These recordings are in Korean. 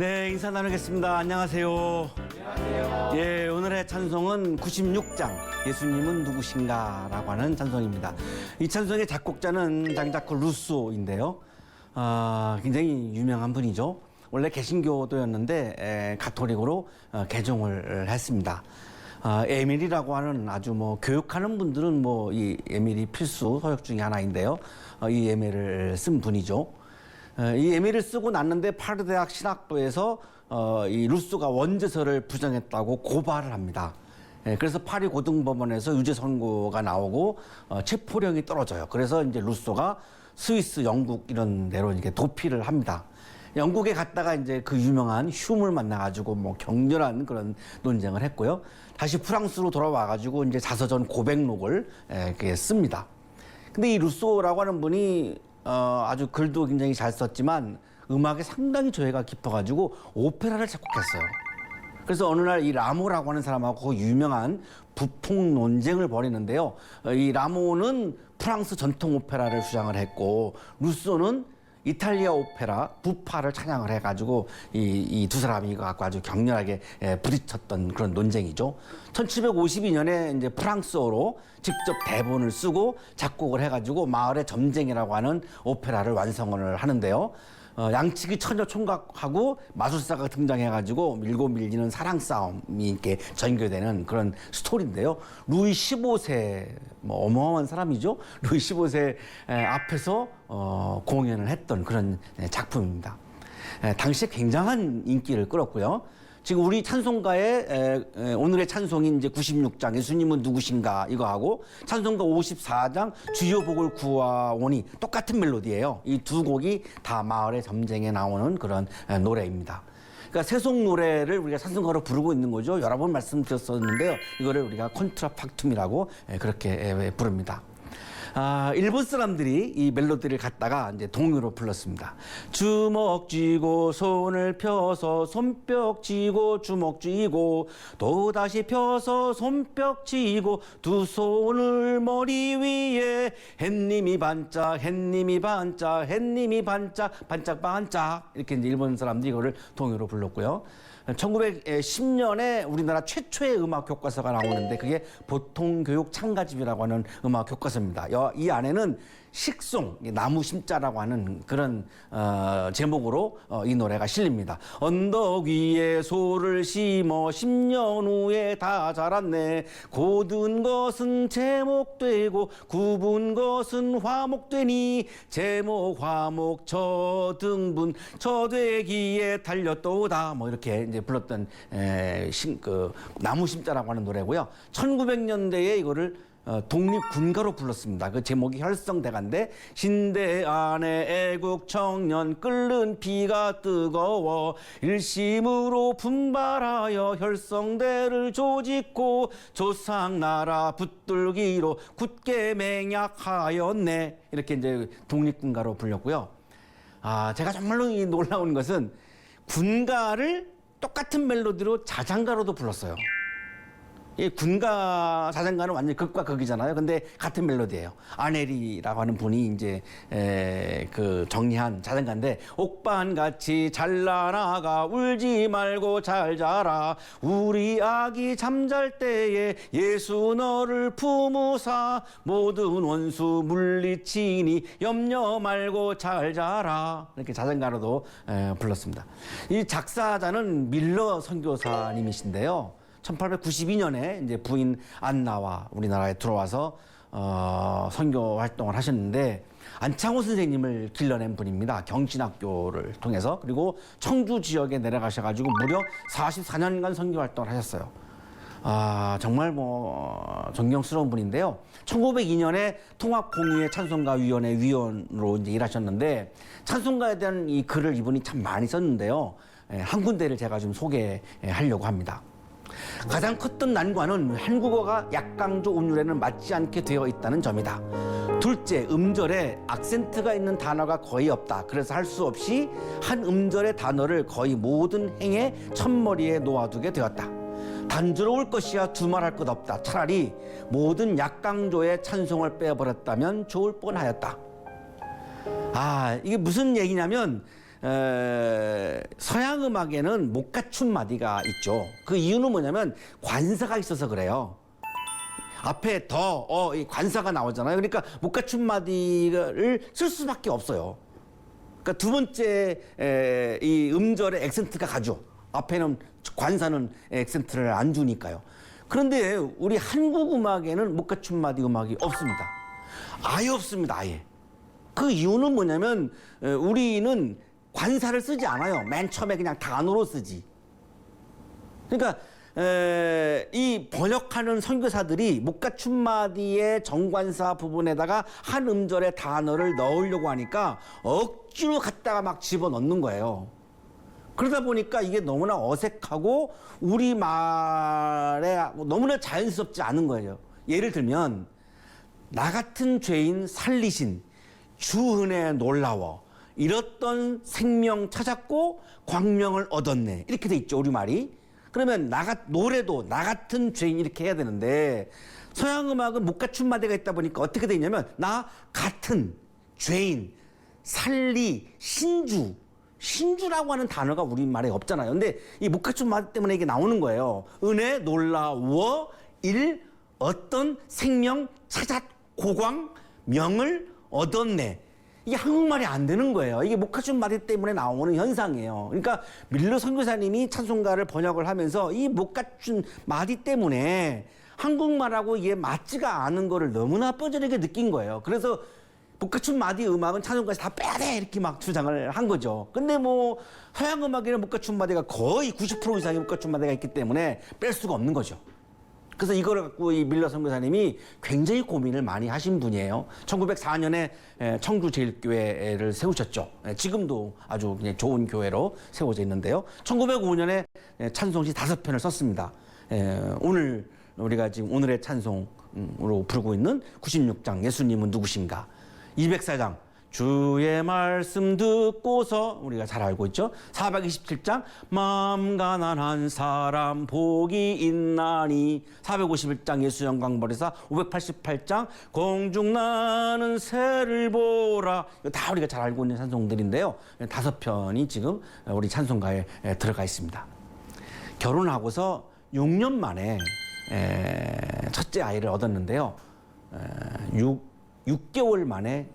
네, 인사 나누겠습니다. 안녕하세요. 안녕하세요. 예, 오늘의 찬송은 96장 예수님은 누구신가라고 하는 찬송입니다. 이 찬송의 작곡자는 장자크 루소인데요. 굉장히 유명한 분이죠. 원래 개신교도였는데 가톨릭으로 개종을 했습니다. 에밀이라고 하는 아주 교육하는 분들은 이 에밀이 필수 서적 중에 하나인데요. 이 에밀을 쓴 분이죠. 이 에밀을 쓰고 났는데 파리 대학 신학부에서 이 루소가 원죄서를 부정했다고 고발을 합니다. 그래서 파리 고등법원에서 유죄 선고가 나오고 체포령이 떨어져요. 그래서 이제 루소가 스위스, 영국 이런 데로 이렇게 도피를 합니다. 영국에 갔다가 이제 그 유명한 흉을 만나가지고 격렬한 그런 논쟁을 했고요. 다시 프랑스로 돌아와가지고 이제 자서전 고백록을 이렇게 씁니다. 근데 이 루소라고 하는 분이 아주 글도 굉장히 잘 썼지만 음악에 상당히 조예가 깊어가지고 오페라를 작곡했어요. 그래서 어느 날 이 라모라고 하는 사람하고 유명한 부폭 논쟁을 벌이는데요. 이 라모는 프랑스 전통 오페라를 주장을 했고 루소는 이탈리아 오페라 부파를 찬양을 해가지고 이 두 사람이 갖고 아주 격렬하게 부딪혔던 그런 논쟁이죠. 1752년에 이제 프랑스어로 직접 대본을 쓰고 작곡을 해가지고 마을의 점쟁이라고 하는 오페라를 완성을 하는데요. 양치기 처녀 총각하고 마술사가 등장해가지고 밀고 밀리는 사랑 싸움이 이렇게 전개되는 그런 스토리인데요. 루이 15세 어마어마한 사람이죠. 루이 15세 앞에서 공연을 했던 그런 작품입니다. 당시에 굉장한 인기를 끌었고요. 지금 우리 찬송가의 오늘의 찬송인 이제 96장 예수님은 누구신가 이거하고 찬송가 54장 주여 복을 구하오니 똑같은 멜로디예요. 이 두 곡이 다 마을의 점쟁이에 나오는 그런 노래입니다. 그러니까 세속 노래를 우리가 찬송가로 부르고 있는 거죠. 여러 번 말씀드렸었는데요. 이거를 우리가 콘트라팍툼이라고 그렇게 부릅니다. 일본 사람들이 이 멜로디를 갖다가 이제 동요로 불렀습니다. 주먹 쥐고 손을 펴서 손뼉 쥐고 주먹 쥐고 또다시 펴서 손뼉 쥐고 두 손을 머리 위에 햇님이 반짝 햇님이 반짝 햇님이 반짝 반짝반짝 이렇게 이제 일본 사람들이 이거를 동요로 불렀고요. 1910년에 우리나라 최초의 음악 교과서가 나오는데 그게 보통교육 참가집이라고 하는 음악 교과서입니다. 이 안에는 식송, 나무 심자라고 하는 그런 제목으로 이 노래가 실립니다. 언덕 위에 소를 심어 10년 후에 다 자랐네. 고든 것은 제목되고 굽은 것은 화목되니 제목 화목 저등분 저되기에 달렸도다. 이렇게 이제 불렀던 나무 심자라고 하는 노래고요. 1900년대에 이거를 독립군가로 불렀습니다. 그 제목이 혈성대가인데 신대 안에 애국 청년 끓는 피가 뜨거워 일심으로 분발하여 혈성대를 조짓고 조상나라 붙들기로 굳게 맹약하였네. 이렇게 이제 독립군가로 불렸고요. 제가 정말로 놀라운 것은 군가를 똑같은 멜로디로 자장가로도 불렀어요. 이 군가 자장가는 완전히 극과 극이잖아요. 근데 같은 멜로디예요. 아네리라고 하는 분이 이제 정리한 자장가인데 옥반같이 잘나나가 울지 말고 잘 자라 우리 아기 잠잘 때에 예수 너를 품으사 모든 원수 물리치니 염려 말고 잘 자라 이렇게 자장가로도 불렀습니다. 이 작사자는 밀러 선교사님이신데요. 1892년에 이제 부인 안나와 우리나라에 들어와서 선교 활동을 하셨는데 안창호 선생님을 길러낸 분입니다. 경신학교를 통해서. 그리고 청주 지역에 내려가셔가지고 무려 44년간 선교 활동을 하셨어요. 정말 존경스러운 분인데요. 1902년에 통합공유회 찬송가위원회 위원으로 이제 일하셨는데 찬송가에 대한 이 글을 이분이 참 많이 썼는데요. 한 군데를 제가 좀 소개하려고 합니다. 가장 컸던 난관은 한국어가 약강조 운율에는 맞지 않게 되어 있다는 점이다. 둘째, 음절에 악센트가 있는 단어가 거의 없다. 그래서 할 수 없이 한 음절의 단어를 거의 모든 행에 첫머리에 놓아두게 되었다. 단조로울 것이야 두말할 것 없다. 차라리 모든 약강조의 찬송을 빼버렸다면 좋을 뻔하였다. 이게 무슨 얘기냐면 서양 음악에는 못 갖춘 마디가 있죠. 그 이유는 뭐냐면 관사가 있어서 그래요. 앞에 이 관사가 나오잖아요. 그러니까 못 갖춘 마디를 쓸 수밖에 없어요. 그러니까 두 번째 이 음절의 액센트가 가죠. 앞에는 관사는 액센트를 안 주니까요. 그런데 우리 한국 음악에는 못 갖춘 마디 음악이 없습니다. 아예 없습니다. 아예. 그 이유는 뭐냐면 우리는 관사를 쓰지 않아요. 맨 처음에 그냥 단어로 쓰지. 그러니까 이 번역하는 선교사들이 못 갖춘 마디의 정관사 부분에다가 한 음절의 단어를 넣으려고 하니까 억지로 갖다가 막 집어넣는 거예요. 그러다 보니까 이게 너무나 어색하고 우리말에 너무나 자연스럽지 않은 거예요. 예를 들면 나 같은 죄인 살리신 주 은혜에 놀라워 잃었던 생명 찾았고 광명을 얻었네. 이렇게 돼 있죠, 우리말이. 그러면 노래도 나 같은 죄인 이렇게 해야 되는데 서양 음악은 못 갖춘 마디가 있다 보니까 어떻게 돼 있냐면 나 같은 죄인 살리 신주라고 하는 단어가 우리말에 없잖아요. 근데 이 못 갖춘 마디 때문에 이게 나오는 거예요. 은혜 놀라워 어떤 생명 찾았 고광 명을 얻었네. 이게 한국말이 안 되는 거예요. 이게 못 갖춘 마디 때문에 나오는 현상이에요. 그러니까 밀러 선교사님이 찬송가를 번역을 하면서 이 못 갖춘 마디 때문에 한국말하고 이게 맞지가 않은 거를 너무나 뼈저리게 느낀 거예요. 그래서 못 갖춘 마디 음악은 찬송가에서 다 빼야 돼 이렇게 막 주장을 한 거죠. 근데 뭐 서양 음악에는 못 갖춘 마디가 거의 90% 이상의 못 갖춘 마디가 있기 때문에 뺄 수가 없는 거죠. 그래서 이거를 갖고 이 밀러 선교사님이 굉장히 고민을 많이 하신 분이에요. 1904년에 청주제일교회를 세우셨죠. 지금도 아주 그냥 좋은 교회로 세워져 있는데요. 1905년에 찬송시 5편을 썼습니다. 오늘 우리가 지금 오늘의 찬송으로 부르고 있는 96장 예수님은 누구신가, 204장 주의 말씀 듣고서 우리가 잘 알고 있죠. 427장 마음 가난한 사람 복이 있나니, 451장 예수 영광 버리사, 588장 공중 나는 새를 보라. 이거 다 우리가 잘 알고 있는 찬송들인데요. 5편이 지금 우리 찬송가에 들어가 있습니다. 결혼하고서 6년 만에 첫째 아이를 얻었는데요. 6개월 만에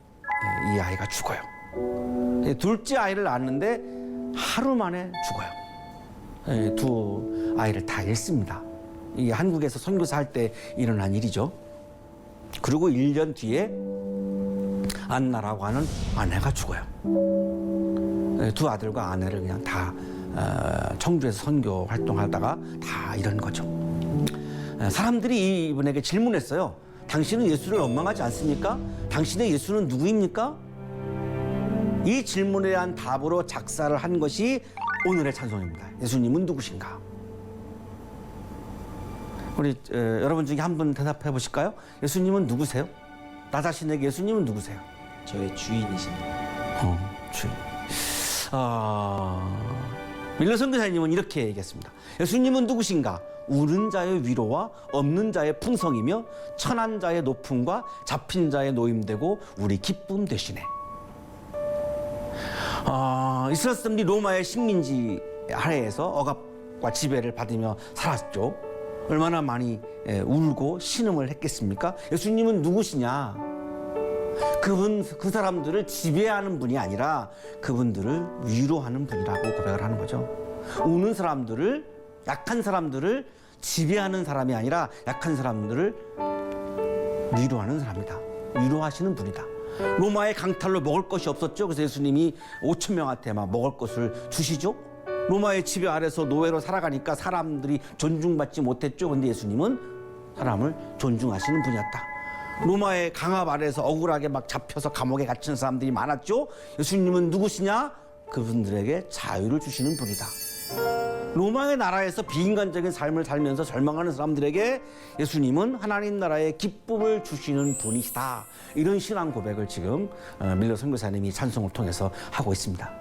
이 아이가 죽어요. 둘째 아이를 낳았는데 하루 만에 죽어요. 두 아이를 다 잃습니다. 이게 한국에서 선교사 할 때 일어난 일이죠. 그리고 1년 뒤에 안나라고 하는 아내가 죽어요. 두 아들과 아내를 그냥 다 청주에서 선교 활동하다가 다 이런 거죠. 사람들이 이분에게 질문했어요. 당신은 예수를 원망하지 않습니까? 당신의 예수는 누구입니까? 이 질문에 대한 답으로 작사를 한 것이 오늘의 찬송입니다. 예수님은 누구신가? 우리 여러분 중에 한 분 대답해 보실까요? 예수님은 누구세요? 나 자신에게 예수님은 누구세요? 저의 주인이십니다. 주인. 밀러 선교사님은 이렇게 얘기했습니다. 예수님은 누구신가? 우는 자의 위로와 없는 자의 풍성이며 천한 자의 높음과 잡힌 자의 노임되고 우리 기쁨 되시네. 이스라엘 사람들이 로마의 식민지 하에서 억압과 지배를 받으며 살았죠. 얼마나 많이 울고 신음을 했겠습니까? 예수님은 누구시냐? 그 사람들을 지배하는 분이 아니라 그분들을 위로하는 분이라고 고백을 하는 거죠. 우는 사람들을, 약한 사람들을 지배하는 사람이 아니라 약한 사람들을 위로하는 사람이다. 위로하시는 분이다. 로마의 강탈로 먹을 것이 없었죠. 그래서 예수님이 5천 명한테 막 먹을 것을 주시죠. 로마의 지배 아래서 노예로 살아가니까 사람들이 존중받지 못했죠. 근데 예수님은 사람을 존중하시는 분이었다. 로마의 강압 아래서 억울하게 막 잡혀서 감옥에 갇힌 사람들이 많았죠. 예수님은 누구시냐? 그분들에게 자유를 주시는 분이다. 로마의 나라에서 비인간적인 삶을 살면서 절망하는 사람들에게 예수님은 하나님 나라의 기쁨을 주시는 분이시다. 이런 신앙 고백을 지금 밀러 선교사님이 찬송을 통해서 하고 있습니다.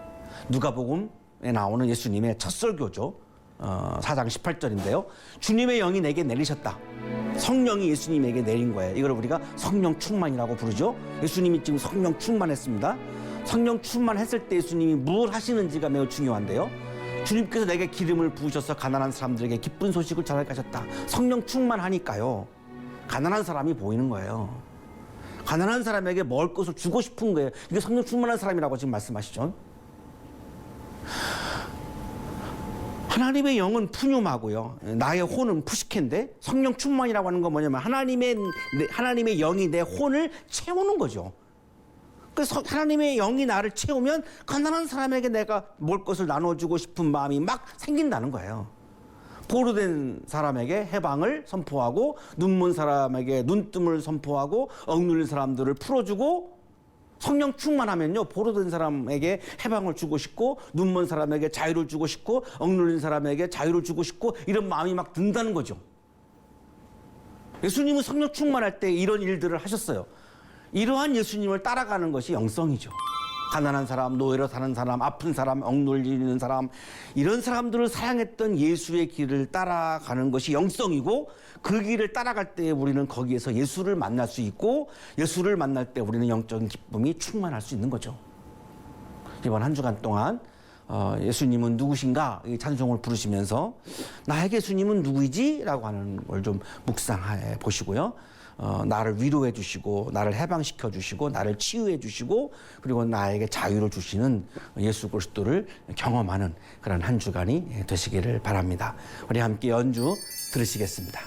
누가복음에 나오는 예수님의 첫 설교죠. 4장 18절인데요. 주님의 영이 내게 내리셨다. 성령이 예수님에게 내린 거예요. 이걸 우리가 성령 충만이라고 부르죠. 예수님이 지금 성령 충만했습니다. 성령 충만했을 때 예수님이 뭘 하시는지가 매우 중요한데요. 주님께서 내게 기름을 부으셔서 가난한 사람들에게 기쁜 소식을 전하게 하셨다. 성령 충만하니까요. 가난한 사람이 보이는 거예요. 가난한 사람에게 먹을 것을 주고 싶은 거예요. 이게 성령 충만한 사람이라고 지금 말씀하시죠. 하나님의 영은 푸념하고요. 나의 혼은 푸식한데 성령 충만이라고 하는 건 뭐냐면 하나님의 영이 내 혼을 채우는 거죠. 그래서 하나님의 영이 나를 채우면 가난한 사람에게 내가 먹을 것을 나눠주고 싶은 마음이 막 생긴다는 거예요. 보루된 사람에게 해방을 선포하고 눈먼 사람에게 눈뜸을 선포하고 억눌린 사람들을 풀어주고 성령 충만하면요 보루된 사람에게 해방을 주고 싶고 눈먼 사람에게 자유를 주고 싶고 억눌린 사람에게 자유를 주고 싶고 이런 마음이 막 든다는 거죠. 예수님은 성령 충만할 때 이런 일들을 하셨어요. 이러한 예수님을 따라가는 것이 영성이죠. 가난한 사람, 노예로 사는 사람, 아픈 사람, 억눌리는 사람 이런 사람들을 사랑했던 예수의 길을 따라가는 것이 영성이고 그 길을 따라갈 때 우리는 거기에서 예수를 만날 수 있고 예수를 만날 때 우리는 영적인 기쁨이 충만할 수 있는 거죠. 이번 한 주간 동안 예수님은 누구신가 이 찬송을 부르시면서 나에게 예수님은 누구이지? 라고 하는 걸 좀 묵상해 보시고요. 나를 위로해 주시고 나를 해방시켜 주시고 나를 치유해 주시고 그리고 나에게 자유를 주시는 예수 그리스도를 경험하는 그런 한 주간이 되시기를 바랍니다. 우리 함께 연주 들으시겠습니다.